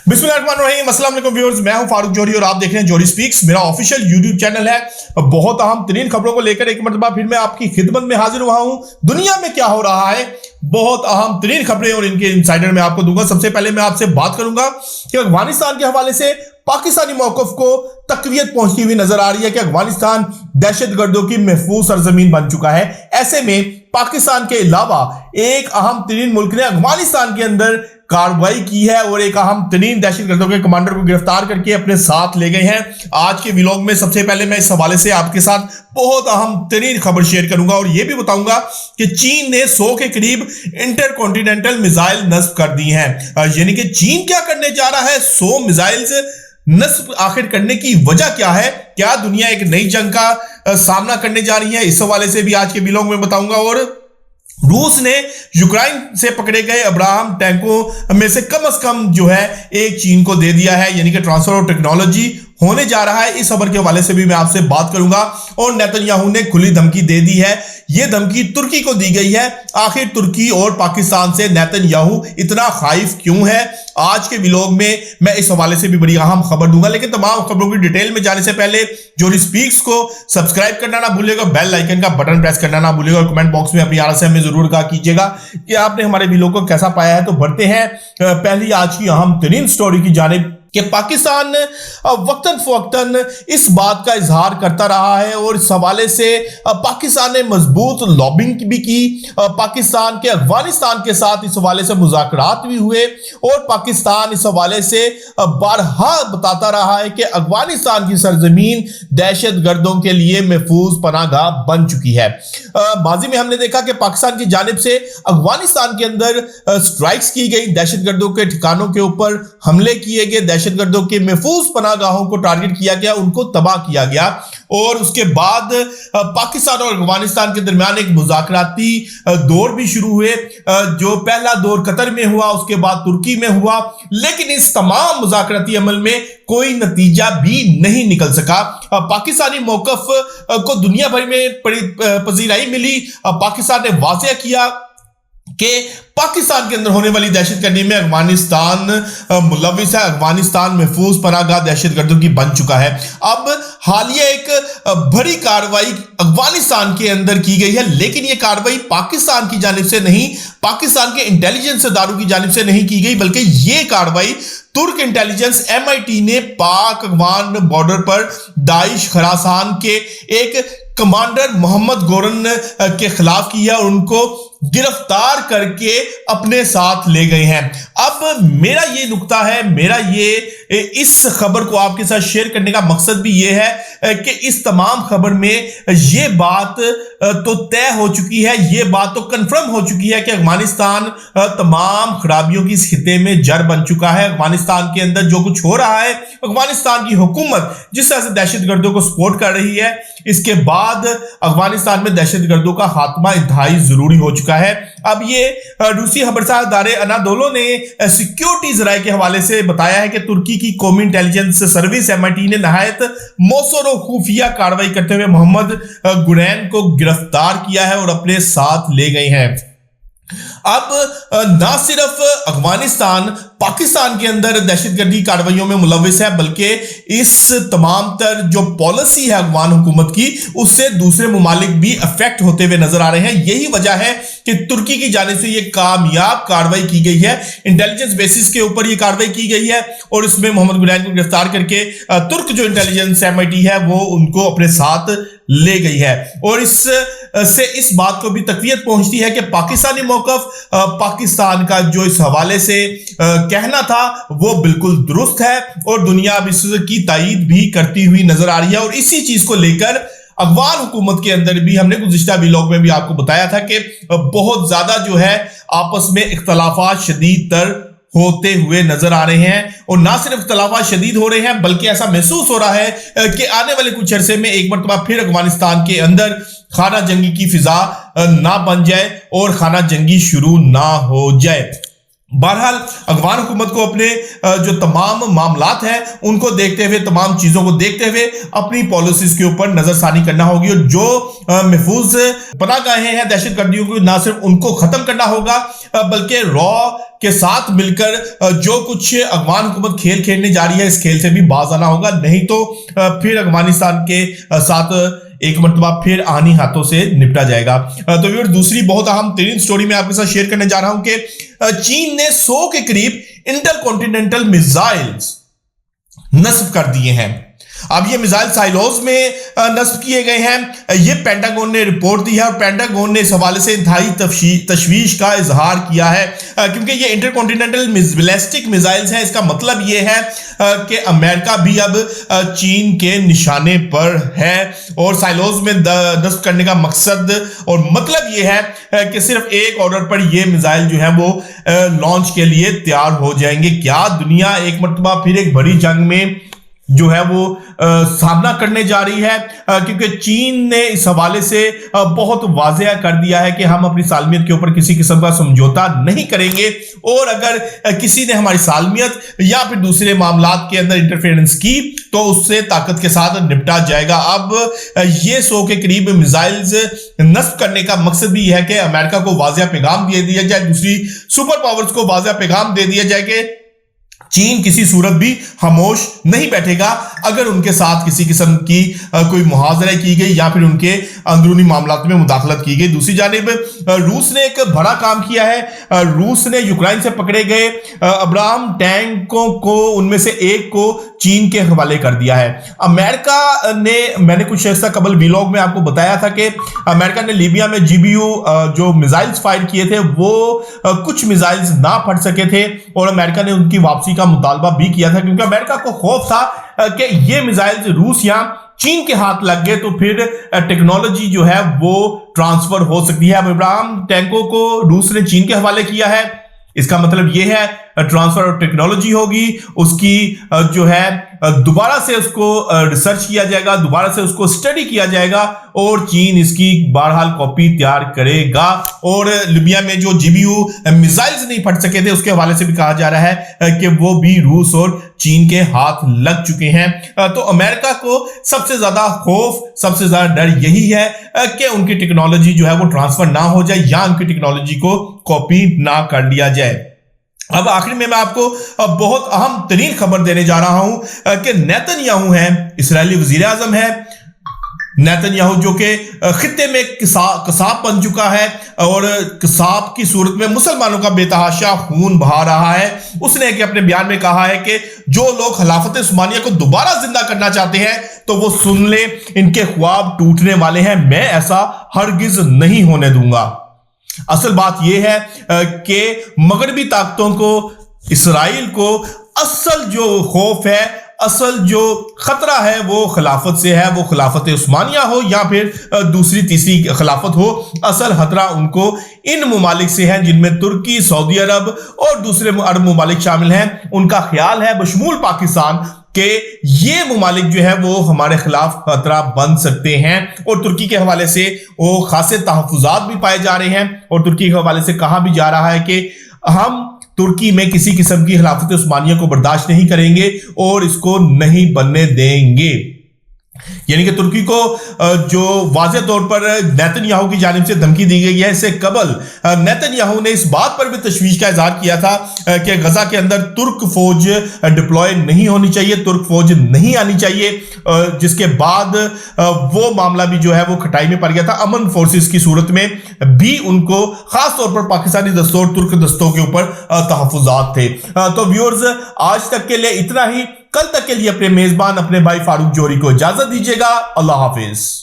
बिस्मिल्लाहिर्रहमानिर्रहीम, अस्सलाम वालेकुम व्यूअर्स, मैं हूं फारूक जोहरी और आप देख रहे हैं जोहरी स्पीक्स। मेरा ऑफिशियल यूट्यूब चैनल है। बहुत अहम तरीन खबरों को लेकर एक मरतबा फिर मैं आपकी खिदमत में हाजिर हुआ हूं। दुनिया में क्या हो रहा है, बहुत अहम तरीन खबरें और इनके इनसाइडर मैं आपको दूंगा। सबसे पहले मैं आपसे बात करूंगा कि अफगानिस्तान के हवाले से पाकिस्तानी मौकफ को तकवीयत पहुंचती हुई नजर आ रही है कि अफगानिस्तान दहशतगर्दों की महफूज सरजमीन बन चुका है। ऐसे में पाकिस्तान के अलावा एक अहम तरीन मुल्क ने अफगानिस्तान के अंदर कार्रवाई की है और एक अहम तरीन दहशतगर्दों के कमांडर को गिरफ्तार करके अपने साथ ले गए हैं। आज के व्लॉग में सबसे पहले मैं इस हवाले से आपके साथ बहुत अहम तरीन खबर शेयर करूंगा और यह भी बताऊंगा कि चीन ने 100 के करीब इंटरकॉन्टिनेंटल मिसाइल नस्ब कर दी हैं। यानी कि चीन क्या करने जा रहा है, 100 मिसाइल्स नस्ब आखिर करने की वजह क्या है, क्या दुनिया एक नई जंग का सामना करने जा रही है, इस हवाले से भी आज के व्लॉग में बताऊंगा। और रूस ने यूक्रेन से पकड़े गए अब्राहम टैंकों में से कम जो है एक चीन को दे दिया है, यानी कि ट्रांसफर ऑफ टेक्नोलॉजी होने जा रहा है। इस खबर के हवाले से भी मैं आपसे बात करूंगा। और नेतन्याहू ने खुली धमकी दे दी है, यह धमकी तुर्की को दी गई है। आखिर तुर्की और पाकिस्तान से नेतन्याहू इतना खाइफ क्यों है, आज के व्लॉग में मैं इस हवाले से भी बड़ी अहम खबर दूंगा। लेकिन तमाम खबरों की डिटेल में जाने से पहले जोहरी स्पीक्स को सब्सक्राइब करना ना भूलिएगा, बेल आइकन का बटन प्रेस करना ना भूलिएगा और कमेंट बॉक्स में अपनी राय से हमें जरूर कहा कीजिएगा कि आपने हमारे व्लॉग को कैसा पाया है। तो बढ़ते हैं पहली आज की अहम तरीन स्टोरी की जानिब कि पाकिस्तान वक्तन फवक्तन इस बात का इजहार करता रहा है और इस हवाले से पाकिस्तान ने मजबूत लॉबिंग भी की। पाकिस्तान के अफगानिस्तान के साथ इस हवाले से मुज़ाकरात भी हुए और पाकिस्तान इस हवाले से बारहा बताता रहा है कि अफगानिस्तान की सरजमीन दहशत गर्दों के लिए महफूज पनाहगाह बन चुकी है। माजी में हमने देखा कि पाकिस्तान की जानिब से अफगानिस्तान के अंदर स्ट्राइक्स की गई, दहशत गर्दों के ठिकानों के ऊपर हमले किए गए, दहशतगर्दों के महफूज पनाहगाहों को टारगेट किया गया, उनको तबाह किया गया। और उसके बाद पाकिस्तान और अफगानिस्तान के दरमियान एक मुज़ाकराती दौर भी शुरू हुए। जो पहला दौर कतर में हुआ, उसके बाद तुर्की में हुआ, लेकिन इस तमाम मुज़ाकराती अमल में कोई नतीजा भी नहीं निकल सका। पाकिस्तानी मौकफ को दुनिया भर में पजीराई मिली। पाकिस्तान ने वाज़ेह किया कि पाकिस्तान के अंदर होने वाली दहशतगर्दी में अफगानिस्तान मुलविस है, अफगानिस्तान महफूज पनाहगाह दहशतगर्दों की बन चुका है। अब हालिया एक बड़ी कार्रवाई अफगानिस्तान के अंदर की गई है, लेकिन यह कार्रवाई पाकिस्तान की जानिब से नहीं, पाकिस्तान के इंटेलिजेंस इदारों की जानिब से नहीं की गई, बल्कि यह कार्रवाई तुर्क इंटेलिजेंस MIT ने पाक अफगान बॉर्डर पर दाइश खरासान के एक कमांडर मोहम्मद गोरन के खिलाफ किया और उनको गिरफ्तार करके अपने साथ ले गए हैं। अब मेरा ये नुक्ता है, मेरा ये इस खबर को आपके साथ शेयर करने का मकसद भी ये है कि इस तमाम खबर में ये बात तो तय हो चुकी है, ये बात तो कंफर्म हो चुकी है कि अफगानिस्तान तमाम खराबियों की इस खिते में जड़ बन चुका है। अफगानिस्तान के अंदर जो कुछ हो रहा है, अफगानिस्तान की हुकूमत जिस तरह से दहशतगर्दों को सपोर्ट कर रही है, इसके बाद अफगानिस्तान में दहशतगर्दों का खात्मा इंतहाई जरूरी हो चुका है। अब ये रूसी खबरसार इदारे अनादोलो ने सिक्योरिटी जराये के हवाले से बताया है कि तुर्की की कौमी इंटेलिजेंस सर्विस MIT ने नहायत मौसर और खुफिया कार्रवाई करते हुए मोहम्मद गुरैन को गिरफ्तार किया है और अपने साथ ले गए हैं। अब ना सिर्फ अफगानिस्तान पाकिस्तान के अंदर दहशतगर्दी कार्रवाइयों में मुलविस है, बल्कि इस तमाम तर जो पॉलिसी है अफगान हुकूमत की, उससे दूसरे मुमालिक भी अफेक्ट होते हुए नजर आ रहे हैं। यही वजह है कि तुर्की की जानिब से यह कामयाब कार्रवाई की गई है, इंटेलिजेंस बेसिस के ऊपर यह कार्रवाई की गई है और इसमें मोहम्मद गुरैन को गिरफ्तार करके तुर्क जो इंटेलिजेंस MIT है वो उनको अपने साथ ले गई है। और इससे इस बात को भी तकवीयत पहुंचती है कि पाकिस्तानी मौकफ, पाकिस्तान का जो इस हवाले से कहना था वो बिल्कुल दुरुस्त है और दुनिया अब इसकी तायीद भी करती हुई नजर आ रही है। और इसी चीज को लेकर अफगान हुकूमत के अंदर भी हमने गुज़िश्ता व्लॉग में भी आपको बताया था कि बहुत ज्यादा जो है आपस में इख्तलाफात शदीद तर होते हुए नजर आ रहे हैं। और ना सिर्फ इख्तलाफात शदीद हो रहे हैं, बल्कि ऐसा महसूस हो रहा है कि आने वाले कुछ अरसे में एक मरतबा फिर अफगानिस्तान के अंदर खाना जंगी की फिजा ना बन जाए और खाना जंगी शुरू ना हो जाए। बहरहाल अफगान हुकूमत को अपने जो तमाम मामलात हैं उनको देखते हुए, तमाम चीजों को देखते हुए अपनी पॉलिसीज के ऊपर नजरसानी करना होगी और जो महफूज पनाहगाहें हैं दहशतगर्दियों को, ना सिर्फ उनको खत्म करना होगा बल्कि रॉ के साथ मिलकर जो कुछ अफगान हुकूमत खेल खेलने जा रही है इस खेल से भी बाज आना होगा। नहीं तो फिर अफगानिस्तान के साथ एक मरतबा फिर आनी हाथों से निपटा जाएगा। तो व्यूअर्स, दूसरी बहुत अहम तरीन स्टोरी मैं आपके साथ शेयर करने जा रहा हूं कि चीन ने 100 के करीब इंटरकॉन्टिनेंटल मिसाइल्स नस्ब कर दिए हैं। अब ये मिसाइल साइलोज में नस्ब किए गए हैं, ये पेंटागन ने रिपोर्ट दी है और पेंटागन ने इस हवाले से इंतहाई तशवीश का इजहार किया है क्योंकि ये इंटरकॉन्टिनेंटल बैलिस्टिक मिसाइल्स हैं। इसका मतलब ये है कि अमेरिका भी अब चीन के निशाने पर है और साइलोज में नस्ब करने का मकसद और मतलब ये है कि सिर्फ एक ऑर्डर पर ये मिसाइल जो है वो लॉन्च के लिए तैयार हो जाएंगे। क्या दुनिया एक मरतबा फिर एक बड़ी जंग में जो है वो सामना करने जा रही है क्योंकि चीन ने इस हवाले से बहुत वाज़ेह कर दिया है कि हम अपनी सालमियत के ऊपर किसी किस्म का समझौता नहीं करेंगे और अगर किसी ने हमारी सालमियत या फिर दूसरे मामलात के अंदर इंटरफेरेंस की तो उससे ताकत के साथ निपटा जाएगा। अब ये 100 के करीब मिसाइल्स नस्ब करने का मकसद भी है कि अमेरिका को वाज़ेह पैगाम दे दिया जाए, दूसरी सुपर पावर्स को वाज़ेह पैगाम दे दिया जाए कि चीन किसी सूरत भी खामोश नहीं बैठेगा अगर उनके साथ किसी किस्म की कोई मुहाजरा की गई या फिर उनके अंदरूनी मामलात में मुदाखलत की गई। दूसरी जानिब रूस ने एक बड़ा काम किया है। रूस ने यूक्रेन से पकड़े गए अब्राहम टैंकों को उनमें से एक को चीन के हवाले कर दिया है। अमेरिका ने, मैंने कुछ ऐसा कबल व्लॉग में आपको बताया था कि अमेरिका ने लीबिया में GBU जो मिसाइल्स फायर किए थे वो कुछ मिसाइल्स ना फट सके थे और अमेरिका ने उनकी वापसी का मुतालबा भी किया था क्योंकि अमेरिका को खौफ था कि ये मिसाइल्स रूस या चीन के हाथ लग गए तो फिर टेक्नोलॉजी जो है वो ट्रांसफर हो सकती है। अब अब्राहम टैंकों को रूस ने चीन के हवाले किया है, इसका मतलब ये है ट्रांसफर ऑफ टेक्नोलॉजी होगी, उसकी जो है दोबारा से उसको रिसर्च किया जाएगा, दोबारा से उसको स्टडी किया जाएगा और चीन इसकी बहरहाल कॉपी तैयार करेगा। और लीबिया में जो GBU मिसाइल्स नहीं फट सके थे उसके हवाले से भी कहा जा रहा है कि वो भी रूस और चीन के हाथ लग चुके हैं। तो अमेरिका को सबसे ज्यादा खौफ, सबसे ज्यादा डर यही है कि उनकी टेक्नोलॉजी जो है वो ट्रांसफर ना हो जाए या उनकी टेक्नोलॉजी को कॉपी ना कर लिया जाए। अब आखिर में मैं आपको बहुत अहम तरीन खबर देने जा रहा हूं कि नेतन्याहू है, इस्राएली वजीर आजम है नेतन्याहू, जो कि खित्ते में कसाब बन चुका है और कसाब की सूरत में मुसलमानों का बेतहाशा खून बहा रहा है। उसने कि अपने बयान में कहा है कि जो लोग खिलाफत उस्मानिया को दोबारा जिंदा करना चाहते हैं तो वो सुन ले, इनके ख्वाब टूटने वाले हैं, मैं ऐसा हरगिज नहीं होने दूंगा। असल बात यह है कि मगरबी ताकतों को, इसराइल को असल जो खौफ है, असल जो खतरा है वो खिलाफत से है, वो खिलाफत उस्मानिया हो या फिर दूसरी तीसरी खिलाफत हो। असल खतरा उनको इन ममालिक से है जिनमें तुर्की, सऊदी अरब और दूसरे अरब ममालिक शामिल हैं। उनका ख्याल है बशमूल पाकिस्तान कि ये ममालिक जो है वो हमारे खिलाफ खतरा बन सकते हैं और तुर्की के हवाले से वो खासे तहफ़्फ़ुज़ात भी पाए जा रहे हैं और तुर्की के हवाले से कहा भी जा रहा है कि हम तुर्की में किसी किस्म की खिलाफत उस्मानिया को बर्दाश्त नहीं करेंगे और इसको नहीं बनने देंगे। यानी कि तुर्की को जो वाज़ेह तौर पर नेतन्याहू की जानिब से धमकी दी गई है, इससे कबल नेतन्याहू ने इस बात पर भी तशवीश का इजहार किया था कि गजा के अंदर तुर्क फौज डिप्लॉय नहीं होनी चाहिए, तुर्क फौज नहीं आनी चाहिए, जिसके बाद वो मामला भी जो है वो खटाई में पड़ गया था। अमन फोर्सेस की सूरत में भी उनको खास तौर पर पाकिस्तानी दस्तों और तुर्क दस्तों के ऊपर तहफ़्फ़ुज़ात थे। तो व्यूअर्स, आज तक के लिए इतना ही। कल तक के लिए अपने मेजबान, अपने भाई फारूक जोहरी को इजाजत दीजिएगा। अल्लाह हाफिज।